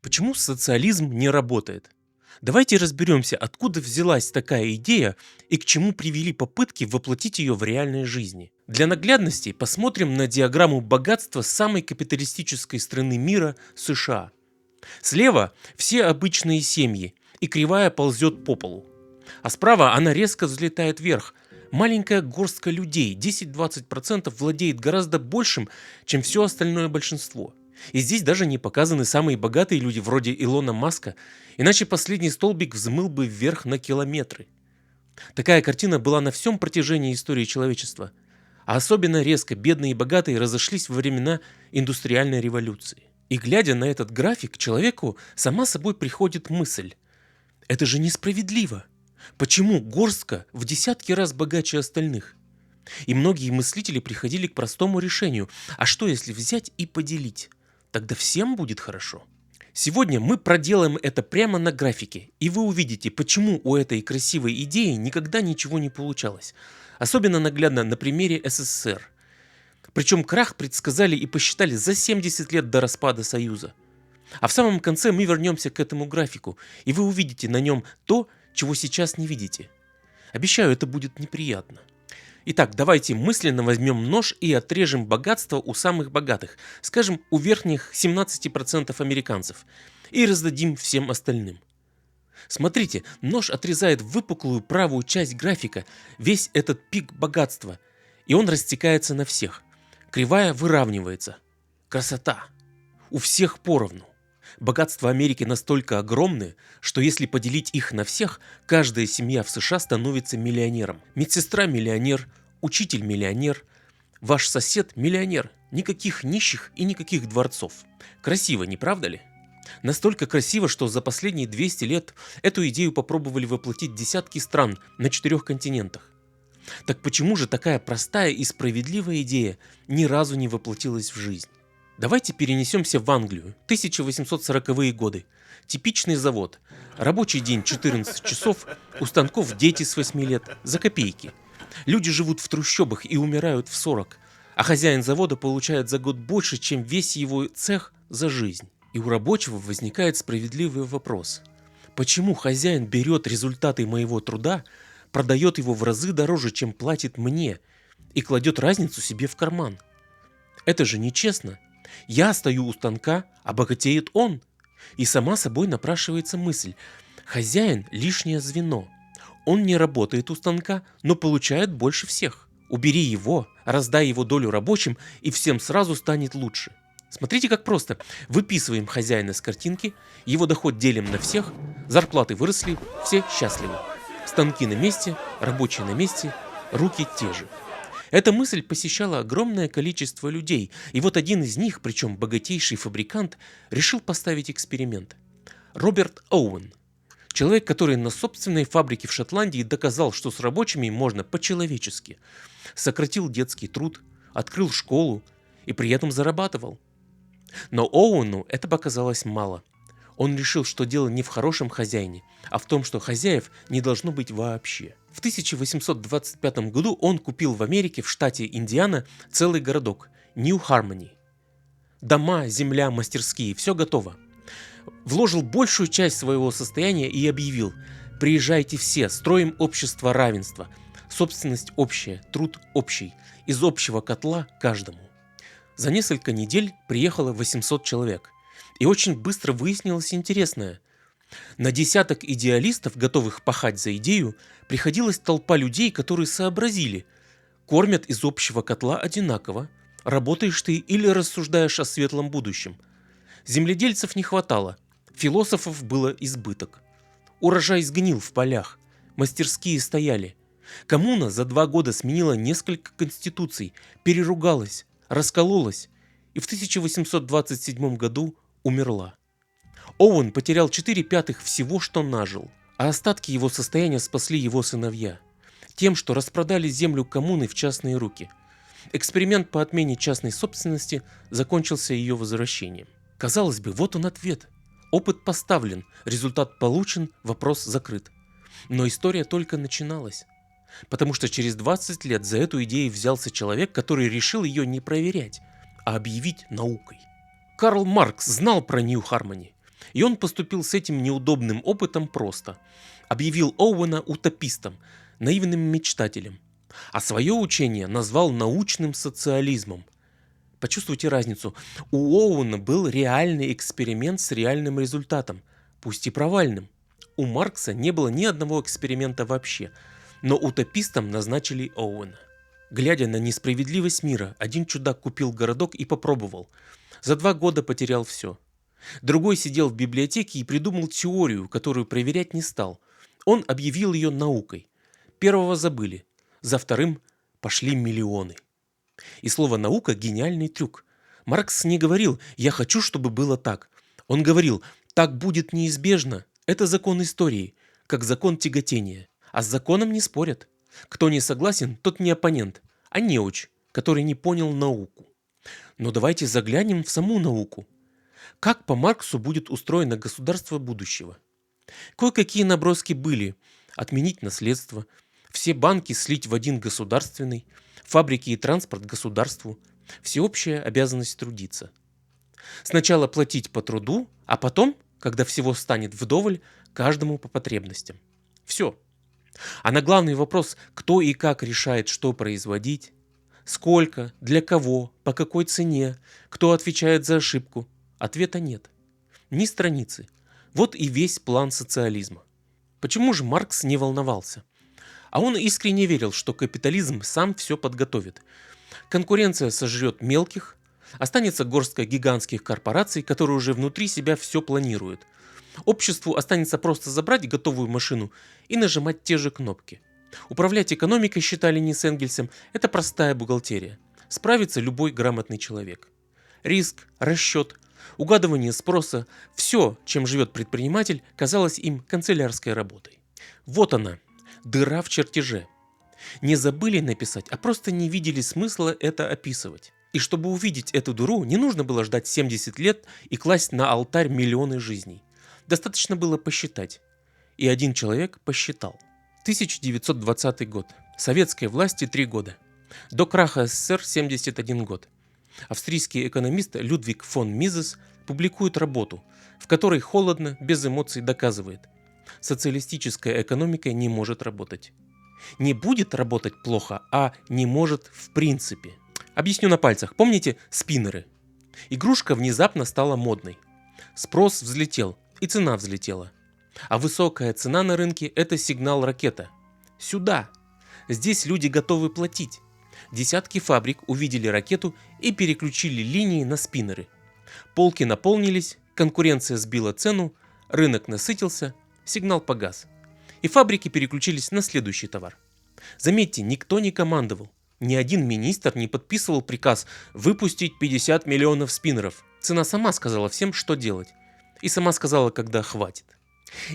Почему социализм не работает? Давайте разберемся, откуда взялась такая идея и к чему привели попытки воплотить ее в реальной жизни. Для наглядности посмотрим на диаграмму богатства самой капиталистической страны мира – США. Слева все обычные семьи, и кривая ползет по полу. А справа она резко взлетает вверх. Маленькая горстка людей, 10-20%, владеет гораздо большим, чем все остальное большинство. И здесь даже не показаны самые богатые люди вроде Илона Маска, иначе последний столбик взмыл бы вверх на километры. Такая картина была на всем протяжении истории человечества. А особенно резко бедные и богатые разошлись во времена индустриальной революции. И глядя на этот график, человеку сама собой приходит мысль: это же несправедливо. Почему горстка в десятки раз богаче остальных? И многие мыслители приходили к простому решению: а что если взять и поделить? Тогда всем будет хорошо. Сегодня мы проделаем это прямо на графике, и вы увидите, почему у этой красивой идеи никогда ничего не получалось. Особенно наглядно на примере СССР. Причем крах предсказали и посчитали за 70 лет до распада Союза. А в самом конце мы вернемся к этому графику, и вы увидите на нем то, чего сейчас не видите. Обещаю, это будет неприятно. Итак, давайте мысленно возьмем нож и отрежем богатство у самых богатых, скажем, у верхних 17% американцев, и раздадим всем остальным. Смотрите, нож отрезает выпуклую правую часть графика, весь этот пик богатства, и он растекается на всех. Кривая выравнивается. Красота! У всех поровну. Богатства Америки настолько огромны, что если поделить их на всех, каждая семья в США становится миллионером. Медсестра – миллионер, учитель – миллионер, ваш сосед – миллионер. Никаких нищих и никаких дворцов. Красиво, не правда ли? Настолько красиво, что за последние 200 лет эту идею попробовали воплотить десятки стран на 4 континентах. Так почему же такая простая и справедливая идея ни разу не воплотилась в жизнь? Давайте перенесемся в Англию, 1840-е годы. Типичный завод. Рабочий день 14 часов, у станков дети с 8 лет, за копейки. Люди живут в трущобах и умирают в 40, а хозяин завода получает за год больше, чем весь его цех за жизнь. И у рабочего возникает справедливый вопрос: почему хозяин берет результаты моего труда, продает его в разы дороже, чем платит мне, и кладет разницу себе в карман? Это же нечестно. Я стою у станка, а богатеет он. И сама собой напрашивается мысль: хозяин – лишнее звено. Он не работает у станка, но получает больше всех. Убери его, раздай его долю рабочим, и всем сразу станет лучше. Смотрите, как просто. Выписываем хозяина с картинки, его доход делим на всех, зарплаты выросли, все счастливы. Станки на месте, рабочие на месте, руки те же. Эта мысль посещала огромное количество людей, и вот один из них, причем богатейший фабрикант, решил поставить эксперимент. Роберт Оуэн. Человек, который на собственной фабрике в Шотландии доказал, что с рабочими можно по-человечески. Сократил детский труд, открыл школу и при этом зарабатывал. Но Оуэну это показалось мало. Он решил, что дело не в хорошем хозяине, а в том, что хозяев не должно быть вообще. В 1825 году он купил в Америке, в штате Индиана, целый городок – Нью-Хармони. Дома, земля, мастерские – все готово. Вложил большую часть своего состояния и объявил: приезжайте все, строим общество равенства. Собственность общая, труд общий, из общего котла каждому. За несколько недель приехало 800 человек. И очень быстро выяснилось интересное. На десяток идеалистов, готовых пахать за идею, приходилась толпа людей, которые сообразили: кормят из общего котла одинаково, работаешь ты или рассуждаешь о светлом будущем. Земледельцев не хватало, философов было избыток. Урожай сгнил в полях, мастерские стояли. Коммуна за 2 года сменила несколько конституций, переругалась, раскололась и в 1827 году умерла. Оуэн потерял 4/5 всего, что нажил, а остатки его состояния спасли его сыновья тем, что распродали землю коммуны в частные руки. Эксперимент по отмене частной собственности закончился ее возвращением. Казалось бы, вот он ответ. Опыт поставлен, результат получен, вопрос закрыт. Но история только начиналась. Потому что через 20 лет за эту идею взялся человек, который решил ее не проверять, а объявить наукой. Карл Маркс знал про Нью-Хармони. И он поступил с этим неудобным опытом просто. Объявил Оуэна утопистом, наивным мечтателем. А свое учение назвал научным социализмом. Почувствуйте разницу. У Оуэна был реальный эксперимент с реальным результатом, пусть и провальным. У Маркса не было ни одного эксперимента вообще, но утопистом назначили Оуэна. Глядя на несправедливость мира, один чудак купил городок и попробовал. За 2 года потерял все. Другой сидел в библиотеке и придумал теорию, которую проверять не стал. Он объявил ее наукой. Первого забыли, за вторым пошли миллионы. И слово «наука» – гениальный трюк. Маркс не говорил «я хочу, чтобы было так». Он говорил «так будет неизбежно». Это закон истории, как закон тяготения. А с законом не спорят. Кто не согласен, тот не оппонент, а неуч, который не понял науку. Но давайте заглянем в саму науку. Как по Марксу будет устроено государство будущего? Кое-какие наброски были. Отменить наследство, все банки слить в один государственный, фабрики и транспорт государству, всеобщая обязанность трудиться. Сначала платить по труду, а потом, когда всего станет вдоволь, каждому по потребностям. Все. А на главный вопрос, кто и как решает, что производить, сколько, для кого, по какой цене, кто отвечает за ошибку, ответа нет. Ни страницы. Вот и весь план социализма. Почему же Маркс не волновался? А он искренне верил, что капитализм сам все подготовит. Конкуренция сожрет мелких, останется горстка гигантских корпораций, которые уже внутри себя все планируют. Обществу останется просто забрать готовую машину и нажимать те же кнопки. Управлять экономикой, считали не с Энгельсом, это простая бухгалтерия. Справится любой грамотный человек. Риск, расчет, угадывание спроса – все, чем живет предприниматель, казалось им канцелярской работой. Вот она, дыра в чертеже. Не забыли написать, а просто не видели смысла это описывать. И чтобы увидеть эту дыру, не нужно было ждать 70 лет и класть на алтарь миллионы жизней. Достаточно было посчитать. И один человек посчитал. 1920 год. Советской власти 3 года. До краха СССР 71 год. Австрийский экономист Людвиг фон Мизес публикует работу, в которой холодно, без эмоций доказывает: социалистическая экономика не может работать. Не будет работать плохо, а не может в принципе. Объясню на пальцах. Помните спиннеры? Игрушка внезапно стала модной. Спрос взлетел, и цена взлетела. А высокая цена на рынке – это сигнал ракета. Сюда! Здесь люди готовы платить. Десятки фабрик увидели ракету и переключили линии на спиннеры. Полки наполнились, конкуренция сбила цену, рынок насытился, сигнал погас. И фабрики переключились на следующий товар. Заметьте, никто не командовал. Ни один министр не подписывал приказ выпустить 50 миллионов спиннеров. Цена сама сказала всем, что делать. И сама сказала, когда хватит.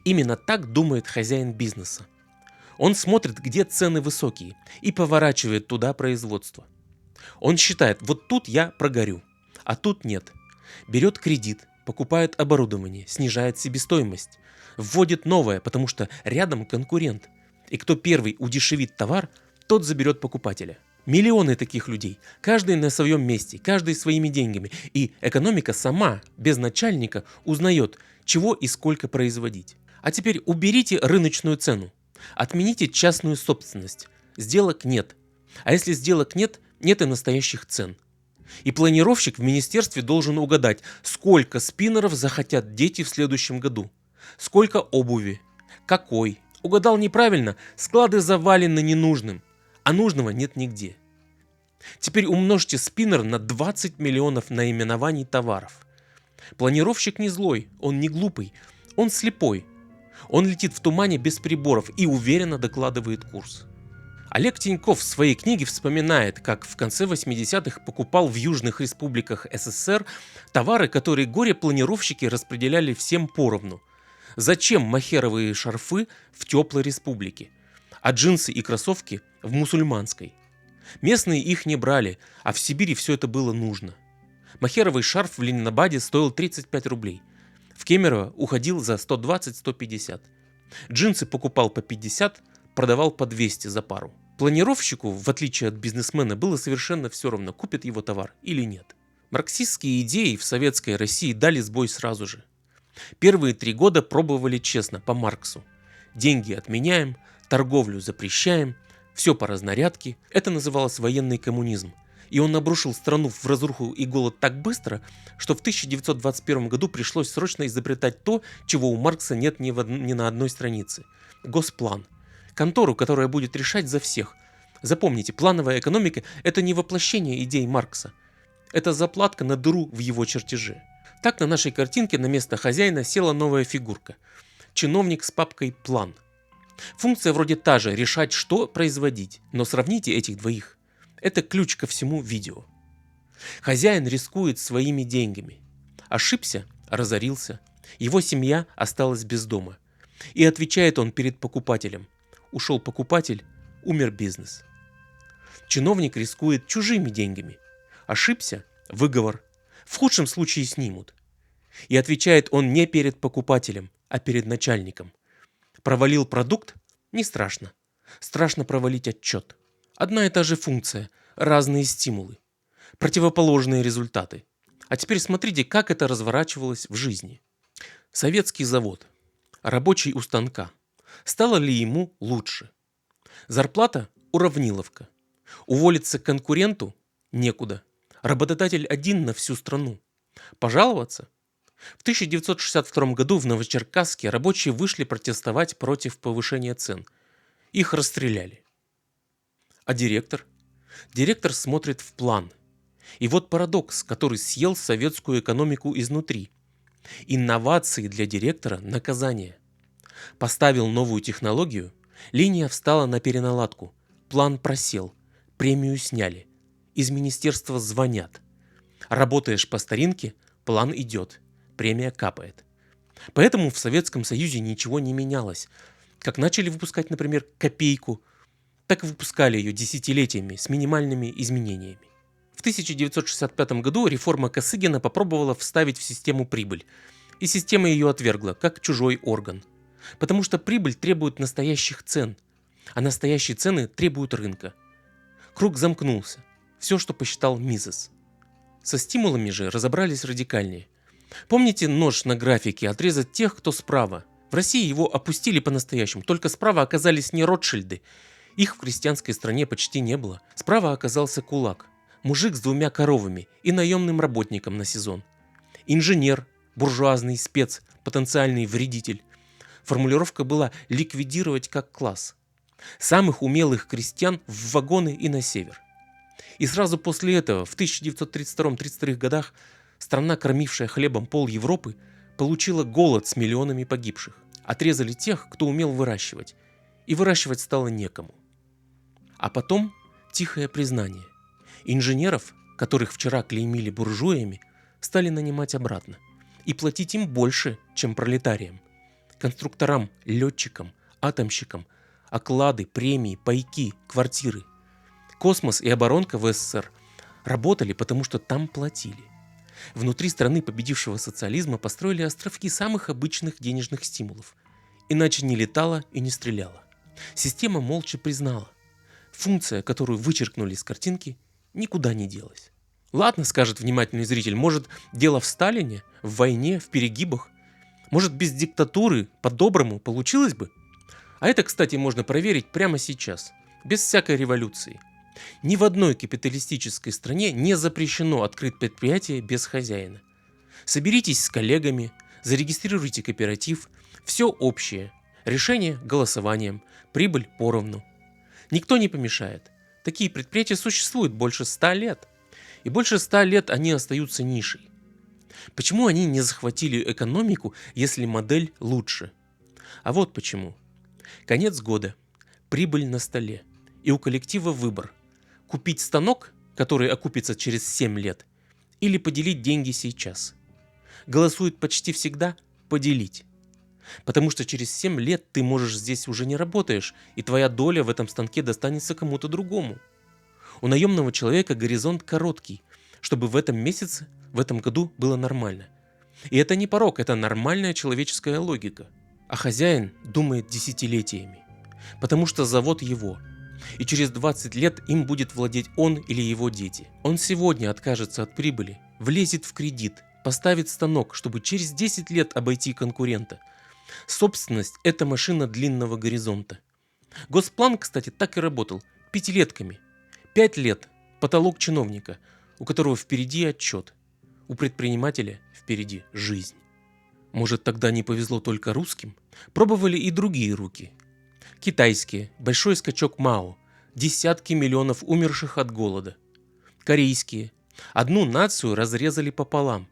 Именно так думает хозяин бизнеса. Он смотрит, где цены высокие, и поворачивает туда производство. Он считает, вот тут я прогорю, а тут нет. Берет кредит, покупает оборудование, снижает себестоимость, вводит новое, потому что рядом конкурент. И кто первый удешевит товар, тот заберет покупателя. Миллионы таких людей, каждый на своем месте, каждый своими деньгами. И экономика сама, без начальника, узнает, чего и сколько производить. А теперь уберите рыночную цену, отмените частную собственность. Сделок нет. А если сделок нет, нет и настоящих цен. И планировщик в министерстве должен угадать, сколько спиннеров захотят дети в следующем году. Сколько обуви. Какой. Угадал неправильно, склады завалены ненужным. А нужного нет нигде. Теперь умножьте спиннер на 20 миллионов наименований товаров. Планировщик не злой, он не глупый, он слепой. Он летит в тумане без приборов и уверенно докладывает курс. Олег Тиньков в своей книге вспоминает, как в конце 80-х покупал в южных республиках СССР товары, которые горе-планировщики распределяли всем поровну. Зачем махеровые шарфы в теплой республике, а джинсы и кроссовки в мусульманской? Местные их не брали, а в Сибири все это было нужно. Махеровый шарф в Ленинабаде стоил 35 рублей. В Кемерово уходил за 120-150. Джинсы покупал по 50, продавал по 200 за пару. Планировщику, в отличие от бизнесмена, было совершенно все равно, купит его товар или нет. Марксистские идеи в советской России дали сбой сразу же. Первые 3 года пробовали честно, по Марксу. Деньги отменяем, торговлю запрещаем, все по разнарядке. Это называлось военный коммунизм. И он обрушил страну в разруху и голод так быстро, что в 1921 году пришлось срочно изобретать то, чего у Маркса нет ни на одной странице. Госплан. Контору, которая будет решать за всех. Запомните, плановая экономика – это не воплощение идей Маркса. Это заплатка на дыру в его чертеже. Так на нашей картинке на место хозяина села новая фигурка. Чиновник с папкой «План». Функция вроде та же – решать, что производить. Но сравните этих двоих. Это ключ ко всему видео. Хозяин рискует своими деньгами. Ошибся – разорился. Его семья осталась без дома. И отвечает он перед покупателем. Ушел покупатель – умер бизнес. Чиновник рискует чужими деньгами. Ошибся – выговор. В худшем случае снимут. И отвечает он не перед покупателем, а перед начальником. Провалил продукт – не страшно. Страшно провалить отчет. Одна и та же функция, разные стимулы, противоположные результаты. А теперь смотрите, как это разворачивалось в жизни. Советский завод, рабочий у станка. Стало ли ему лучше? Зарплата – уравниловка. Уволиться конкуренту – некуда. Работодатель один на всю страну. Пожаловаться? В 1962 году в Новочеркасске рабочие вышли протестовать против повышения цен. Их расстреляли. А директор? Директор смотрит в план. И вот парадокс, который съел советскую экономику изнутри. Инновации для директора – наказание. Поставил новую технологию, линия встала на переналадку, план просел, премию сняли, из министерства звонят. Работаешь по старинке, план идет, премия капает. Поэтому в Советском Союзе ничего не менялось. Как начали выпускать, например, копейку, так и выпускали ее десятилетиями с минимальными изменениями. В 1965 году реформа Косыгина попробовала вставить в систему прибыль, и система ее отвергла, как чужой орган. Потому что прибыль требует настоящих цен, а настоящие цены требуют рынка. Круг замкнулся, все, что посчитал Мизес. Со стимулами же разобрались радикальнее. Помните нож на графике отрезать тех, кто справа? В России его опустили по-настоящему, только справа оказались не Ротшильды. Их в крестьянской стране почти не было. Справа оказался кулак, мужик с 2 коровами и наемным работником на сезон. Инженер, буржуазный спец, потенциальный вредитель. Формулировка была ликвидировать как класс. Самых умелых крестьян в вагоны и на север. И сразу после этого, в 1932-33 годах, страна, кормившая хлебом пол Европы, получила голод с миллионами погибших. Отрезали тех, кто умел выращивать. И выращивать стало некому. А потом тихое признание. Инженеров, которых вчера клеймили буржуями, стали нанимать обратно. И платить им больше, чем пролетариям. Конструкторам, летчикам, атомщикам, оклады, премии, пайки, квартиры. Космос и оборонка в СССР работали, потому что там платили. Внутри страны победившего социализма построили островки самых обычных денежных стимулов. Иначе не летала и не стреляла. Система молча признала. Функция, которую вычеркнули из картинки, никуда не делась. Ладно, скажет внимательный зритель, может, дело в Сталине, в войне, в перегибах? Может, без диктатуры, по-доброму, получилось бы? А это, кстати, можно проверить прямо сейчас, без всякой революции. Ни в одной капиталистической стране не запрещено открыть предприятие без хозяина. Соберитесь с коллегами, зарегистрируйте кооператив, все общее. Решение голосованием, прибыль поровну. Никто не помешает. Такие предприятия существуют больше 100 лет. И больше 100 лет они остаются нишей. Почему они не захватили экономику, если модель лучше? А вот почему. Конец года, прибыль на столе, и у коллектива выбор. Купить станок, который окупится через 7 лет, или поделить деньги сейчас. Голосуют почти всегда поделить. Потому что через 7 лет ты можешь здесь уже не работаешь, и твоя доля в этом станке достанется кому-то другому. У наемного человека горизонт короткий, чтобы в этом месяце, в этом году было нормально. И это не порок, это нормальная человеческая логика. А хозяин думает десятилетиями, потому что завод его. И через 20 лет им будет владеть он или его дети. Он сегодня откажется от прибыли, влезет в кредит, поставить станок, чтобы через 10 лет обойти конкурента. Собственность – это машина длинного горизонта. Госплан, кстати, так и работал, пятилетками. 5 лет – потолок чиновника, у которого впереди отчет. У предпринимателя впереди жизнь. Может, тогда не повезло только русским? Пробовали и другие руки. Китайские, большой скачок Мао, десятки миллионов умерших от голода. Корейские, одну нацию разрезали пополам.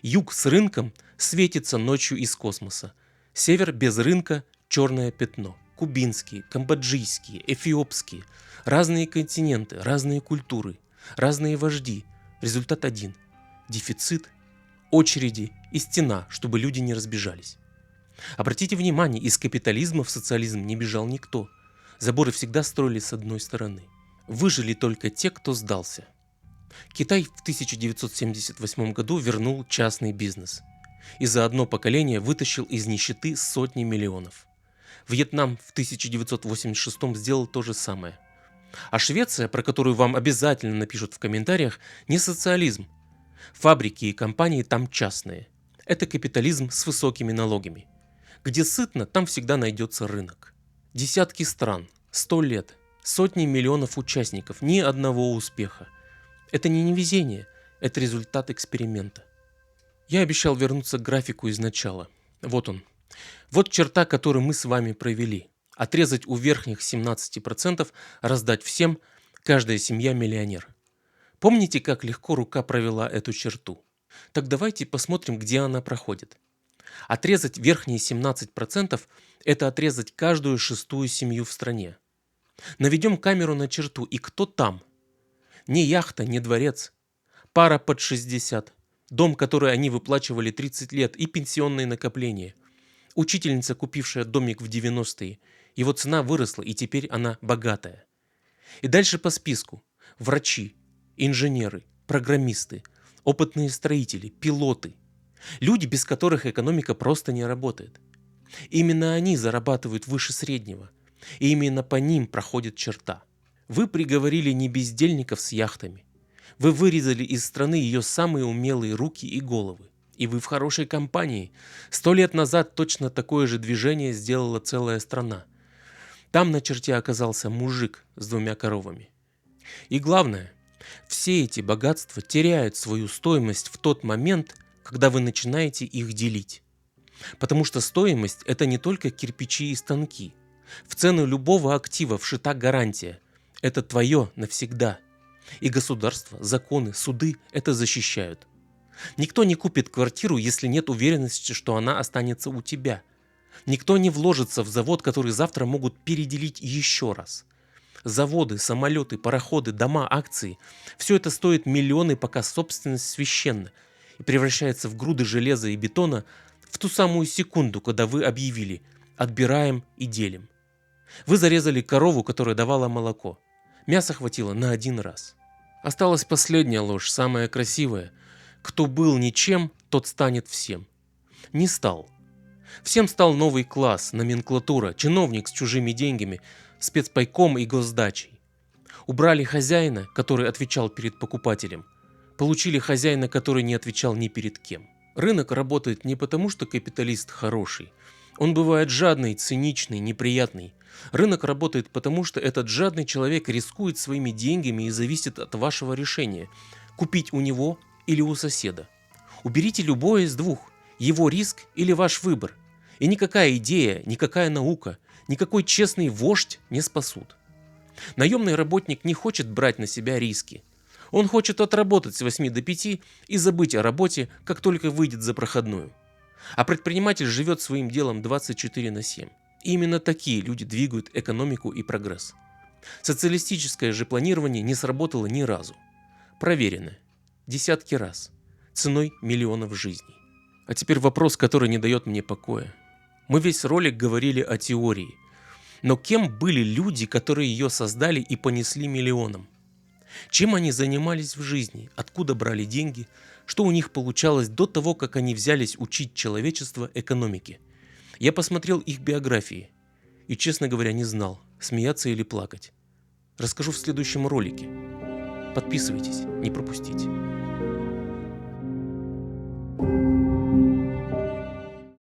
Юг с рынком светится ночью из космоса. Север без рынка – черное пятно. Кубинские, камбоджийские, эфиопские. Разные континенты, разные культуры, разные вожди. Результат один – дефицит, очереди и стена, чтобы люди не разбежались. Обратите внимание, из капитализма в социализм не бежал никто. Заборы всегда строили с одной стороны. Выжили только те, кто сдался. Китай в 1978 году вернул частный бизнес. И за одно поколение вытащил из нищеты сотни миллионов. Вьетнам в 1986 сделал то же самое. А Швеция, про которую вам обязательно напишут в комментариях, не социализм. Фабрики и компании там частные. Это капитализм с высокими налогами. Где сытно, там всегда найдется рынок. Десятки стран, 100 лет, сотни миллионов участников, ни одного успеха. Это не невезение, это результат эксперимента. Я обещал вернуться к графику из начала. Вот он. Вот черта, которую мы с вами провели. Отрезать у верхних 17%, раздать всем, каждая семья миллионер. Помните, как легко рука провела эту черту? Так давайте посмотрим, где она проходит. Отрезать верхние 17% – это отрезать каждую шестую семью в стране. Наведем камеру на черту, и кто там? Не яхта, не дворец. Пара под 60. Дом, который они выплачивали 30 лет, и пенсионные накопления. Учительница, купившая домик в 90-е. Его цена выросла, и теперь она богатая. И дальше по списку. Врачи, инженеры, программисты, опытные строители, пилоты. Люди, без которых экономика просто не работает. Именно они зарабатывают выше среднего. И именно по ним проходит черта. Вы приговорили не бездельников с яхтами. Вы вырезали из страны ее самые умелые руки и головы. И вы в хорошей компании. 100 лет назад точно такое же движение сделала целая страна. Там на черте оказался мужик с 2 коровами. И главное, все эти богатства теряют свою стоимость в тот момент, когда вы начинаете их делить. Потому что стоимость – это не только кирпичи и станки. В цену любого актива вшита гарантия. Это твое навсегда. И государство, законы, суды это защищают. Никто не купит квартиру, если нет уверенности, что она останется у тебя. Никто не вложится в завод, который завтра могут переделить еще раз. Заводы, самолеты, пароходы, дома, акции – все это стоит миллионы, пока собственность священна и превращается в груды железа и бетона в ту самую секунду, когда вы объявили «отбираем и делим». Вы зарезали корову, которая давала молоко. Мяса хватило на 1 раз. Осталась последняя ложь, самая красивая. Кто был ничем, тот станет всем. Не стал. Всем стал новый класс, номенклатура, чиновник с чужими деньгами, спецпайком и госдачей. Убрали хозяина, который отвечал перед покупателем. Получили хозяина, который не отвечал ни перед кем. Рынок работает не потому, что капиталист хороший. Он бывает жадный, циничный, неприятный. Рынок работает потому, что этот жадный человек рискует своими деньгами и зависит от вашего решения – купить у него или у соседа. Уберите любое из двух – его риск или ваш выбор. И никакая идея, никакая наука, никакой честный вождь не спасут. Наемный работник не хочет брать на себя риски. Он хочет отработать с 8 до 5 и забыть о работе, как только выйдет за проходную. А предприниматель живет своим делом 24/7. И именно такие люди двигают экономику и прогресс. Социалистическое же планирование не сработало ни разу. Проверено. Десятки раз. Ценой миллионов жизней. А теперь вопрос, который не дает мне покоя. Мы весь ролик говорили о теории. Но кем были люди, которые ее создали и понесли миллионам? Чем они занимались в жизни? Откуда брали деньги? Что у них получалось до того, как они взялись учить человечество экономике? Я посмотрел их биографии и, честно говоря, не знал, смеяться или плакать. Расскажу в следующем ролике. Подписывайтесь, не пропустите.